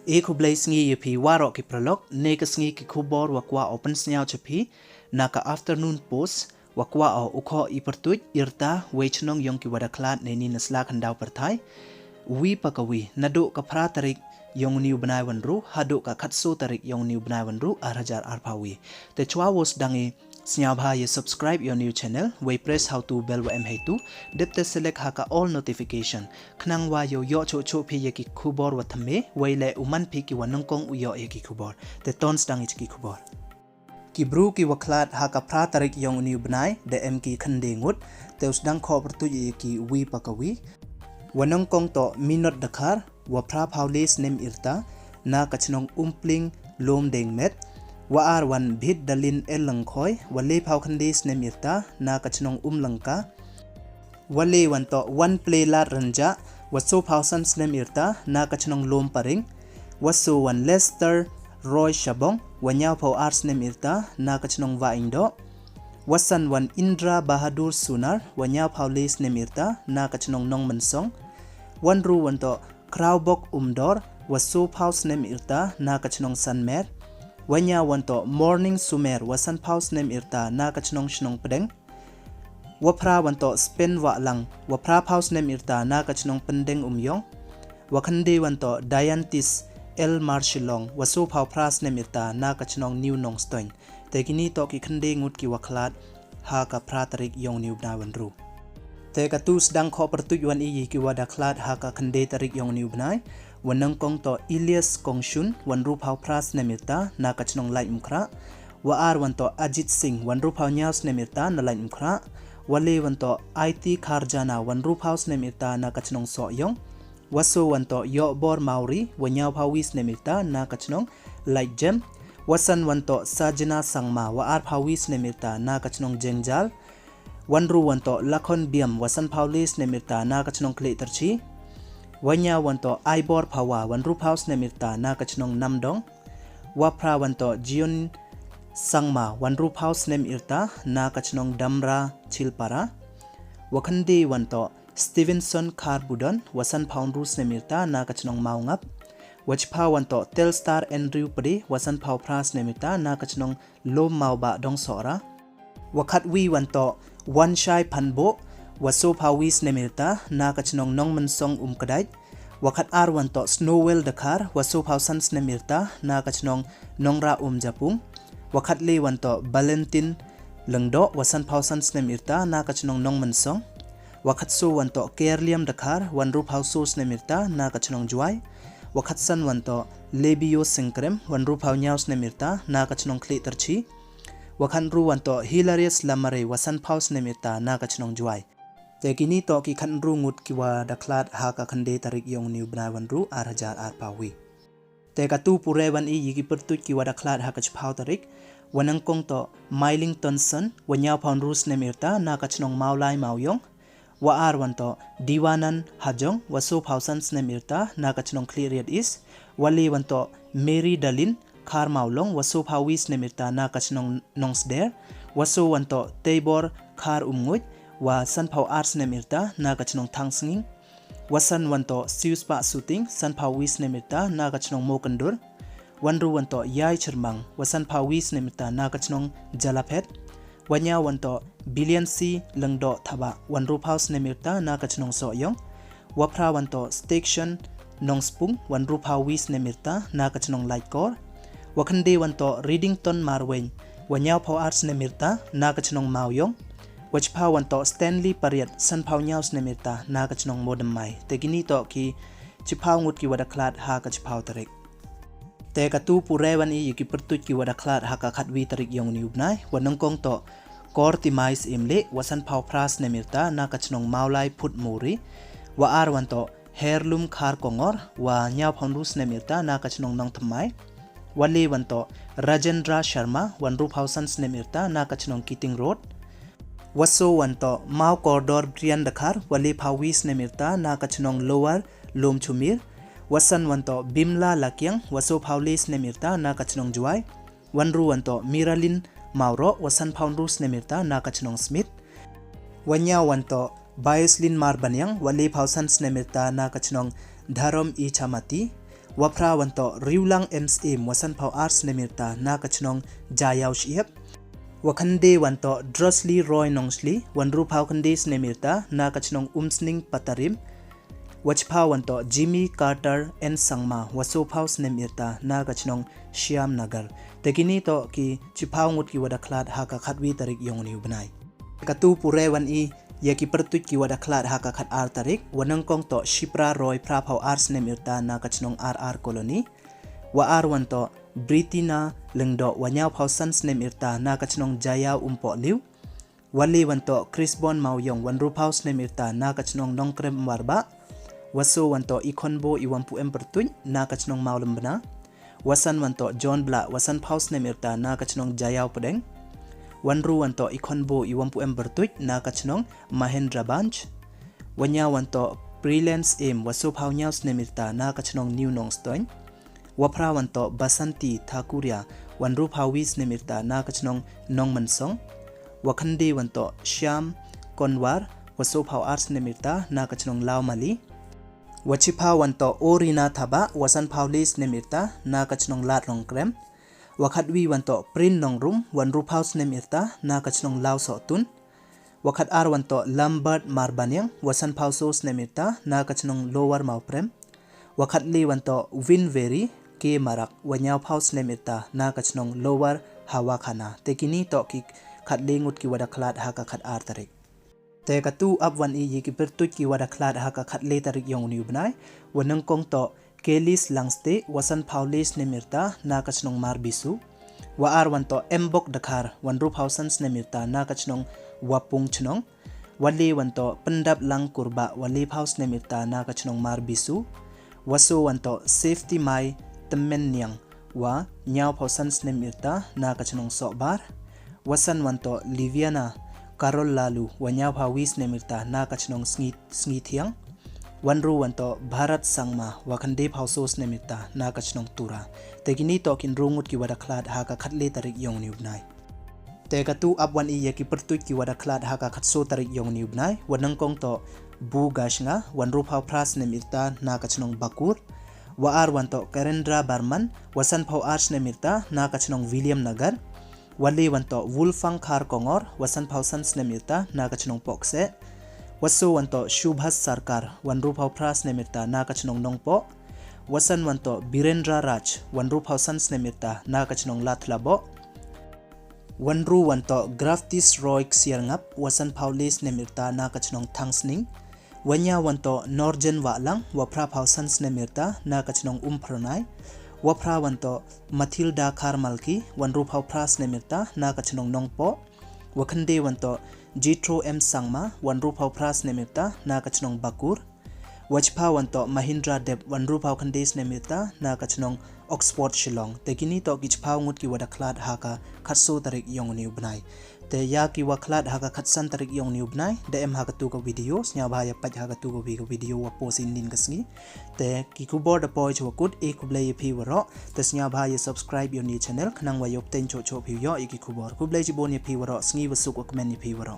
Blaze ngi yepi waro ki prolog nekas ngi ki kubor wakwa open snyao chepi naka afternoon post wakwa o ukho I Pyrtuid irta chnong yong ki wada klat neni nasla khandau perthai wi pakawi nadu ka phra tarik yong niu banai wanru haduh ka khatsu tarik yong niu banai wanru arhajar arpawi te chwa was dangi snyao bha ye subscribe your new channel we press how to bell wa em haitu depte select haka all notification khnang wa yo cho phi ye ki khubor wa thame we le uman phi ki wanong kong uyo ye ki khubor te tons dangi ki khubor ki bru ki waklat haka phra tarik yong niu banai de em ki khande ngut te usdang kho pertu ye ki wi pakawi wanong kong to minot dakhar wa phra phaulis nem irta na kachnong umpling lom deng met wa arwan bhid dalin elangkhoi wale phau khandis nem irta na kachnong langka wale wanto one play la ranja waso phausan nem irta na kachnong lom paring waso wan lester roy shabong wanyau phau ars nem irta na kachnong wa indo wasan wan indra bahadur sunar wanyau phaulis nem irta na kachnong nong mansong wan ru wanto kraubok umdor waso phaus nem irta na kachnong sanmer wanya wanto morning sumer wasan phaus nem irta na kachnong shnong pedeng wapra wanto spen wa lang wapra phaus nem irta na kachnong pendeng umyong wakhande wanto diantis el marshilong waso phau pras nem irta na kachnong new nong stoin tekini to ki khande ngut ki wakhlat ha ka phra tarik yong new bna wanru te ka tu sdang kho pertu yuan I ki wada khlat ha ka khande tarik yong new bnai wanang kong to Ilyas Kongshun wanru phau pras nemirta na kachnong lai umkhra wa ar wanto Ajit Singh wanru phau nyaus nemirta na lai umkhra wale wanto IT Kharjana wanru phau nemirta na kachnong so yong waso wanto yo bor mauri wanyau phau wis nemirta na kachnong lai jem wasan wanto Sajana Sangma wa ar phau wis nemirta na kachnong jengjal wanru wanto Lakhon Biam wasan phau lis nemirta na kachnong kle tarchi wanya wanto Aibor Phawa wanru phaus nemirta na kachnong namdong wapra wanto Jion Sangma wanru phaus nem irta na kachnong damra chilpara wakhande wanto Stevenson Kharbudon wasan phaunrus nemirta na kachnong maungap wachpha wanto Telstar Andrew Pade wasan phau phras nemirta na kachnong lom mauba dong sora wakhat wi wanto Wanshai Phanbo waso phawis nemirta na kachnong nong mansong kadai wakat ar wanto Snowwell dakhar waso phawsans nemirta na kachnong nongra japung wakat le wanto Valentin lengdo wasan phawsans nemirta na kachnong nong mansong wakat so wanto Kerliam dakhar wanru phawsos nemirta na kachnong juai wakat san wanto Lebio Singkrem wanru phawnyaus nemirta na kachnong kle tarchi wakhan ru wanto Hilarious Lamare wasan phaus nemirta na kachnong juai tekini to ki khan ru ngut kiwa dakhlat ha ka khande tarik yong niu bna wan ru arhajar arpawi te ka tu pure wan I ki pertu kiwa dakhlat ha ka chphau tarik wanang kong to Mailing Tonson wanya phaun rus nemirta na kachnong maulai mauyong wa ar wanto Diwanan Hajong waso phausans nemirta na kachnong cleariat is wali wanto Mary Dalin khar maulong waso phawis nemirta na kachnong nongsder waso wanto Tabor khar umnguit wa san phau arts nemirta na kachnong thangsnging wasan wanto siuspa shooting san phau wis nemirta na kachnong mokandur wanru wanto Yai Chermang wasan phau wis nemirta na kachnong jalaphet wanya wanto Biliansi lengdo thaba wanru phaus nemirta na kachnong soyong wapra wanto Station Nongspung wanru phau wis nemirta na kachnong laikor wakhande wanto Readington Marwen wanya phau arts nemirta na kachnong mauyong wachpha wanto Stanley Pariat san phau nyaus nemirta na kachnong modem mai tekini to ki chiphau ngut ki wada khlat ha ka chiphau tarik te ka tu pure wan I ki pertu ki wada khlat ha ka khatwi tarik yong niu bnai wanang kong to Kortimais imle wasan phau pras nemirta na kachnong maulai phut muri wa ar wanto Herlum khar kongor wa nyau phonrus nemirta na kachnong nong thamai wale wanto Rajendra Sharma wanru phausans nemirta na kachnong Kiting Road waso wanto Mau Kordor Brian dakhar wali phawis nemirta na kachnong Lower Lomchumir wasan wanto Bimla Lakyang waso phawlis nemirta na kachnong Juai wanru wanto Miralin Mauro wasan phaunrus nemirta na kachnong Smith wanya wanto Bayoslin Marbanyang wali phawsans nemirta na kachnong Dharom I Chamati wapra wanto riulang msm wasan pau arts nemirta na kachnong jayaw shiep wakande wanto drosli roy nongsli wanru pau kandes nemirta na kachnong umsning patarim wachpa wanto Jimmy Carter en sangma waso pau nemirta na kachnong Shyam Nagar tekini to ki chipau ngut ki wada khlad haka khatwi tarik yongni ubnai katu pure wan i yaki Pyrtuid ki wada khlad haka khat ar tarik wanang kong to Shipra Roy pra pau ars nemirta na kachnong RR colony wa ar wanto Britina lengdo wanyau pau sans nemirta na kachnong Jaya umpo liu wali wanto Chrisbon Mauyong wanru pau nemirta na kachnong Nongkrem warba waso wanto ikonbo iwampu Pyrtuid na kachnong maulembna wasan wanto John Bla wasan pau nemirta na kachnong Jaya pedeng wanru wanto ikonbo iwampu Pyrtuid na kachnong Mahendra Banch wanya wanto Brilliance M waso pau nyaus nemirta na kachnong New Nongstoin wapra wanto Basanti Thakuria wanru pau wis nemirta na kachnong Nong Mansong wakande wanto Shyam Konwar waso pau arts nemirta na kachnong Lao Mali wachipa wanto Orina Thaba wasan pau lis nemirta na kachnong Lat Longkrem wakhatwi wanto Prin Nongrum wanru pau nemirta na kachnong Lao Sotun wakat ar wanto Lambert Marbanyang wasan pau sos nemirta na kachnong Lower Mauprem wakatli wanto Winveri ke marak wanyau pau nemirta na kachnong Lower Hawakhana tekini to ki khatli ngut ki wada khlad haka khat ar tarik te katu abwan i yiki Pyrtuid ki wada khlad haka khatle tarik yong ni ubnai wanang kong to Kelis Langste wasan Paulis nemirta na kachnong Marbisu wa ar wanto Mbok Dakhar wanru pausans nemirta na kachnong Wapung Chnong wali wanto Pendap Lang Kurba wali paus nemirta na kachnong Marbisu waso wanto Safety Mai Temennyang wa nyau pausans nemirta na kachnong Sokbar wasan wanto Liviana Karol Lalu wanyau pawis nemirta na kachnong Snithiang wanru wanto Bharat Sangma wakande pausos nemirta na kachnong Tura tekini to kin rungut ki wada khlad haka khatle tarik yong ni ubnai te katu abwan i yaki Pyrtuid ki wada khlad haka khatso tarik yong ni ubnai wanang kong to Bu Gashnga wanru pau pras nemirta na kachnong Bakur wa ar wanto Karendra Barman wasan pau ars nemirta na kachnong William Nagar wali wanto Wolfang Khar Kongor wasan pau sans nemirta na kachnong Pokse waso wanto Shubhas Sarkar wanru pau pras nemirta na kachnong Nongpo wasan wanto Birendra Raj wanru pau sans nemirta na kachnong Lathlabo wanru wanto Graftis Roy Xiarngap wasan paulis nemirta na kachnong Thangsning wanya wanto Norjen Walang wapra pau sans nemirta na kachnong Umpronai wapra wanto Mathilda Karmalki wanru pau pras nemirta na kachnong Nongpo wakande wanto Jitro M Sangma wanru pau pras nemirta na kachnong Bakur wachpa wanto Mahindra Deb wanru pau kandes nemirta na kachnong Oxford Shillong tekini to kichpa ngut ki wada khlad haka khatso tarik yong ni ubnai te ya ki wa khlad haka khatsan tarik yong ni ubnai de em haka tu ko video snya bhaya paj haka tu ko video wa posin nin kasngi te ki kubor da poj wa kut e kublai phi waro te snya bhaya subscribe yo ni channel khnang wa yop ten cho cho phi yo e ki kubor kublai ji bon ni phi waro sngi wa suk wa comment ni phi waro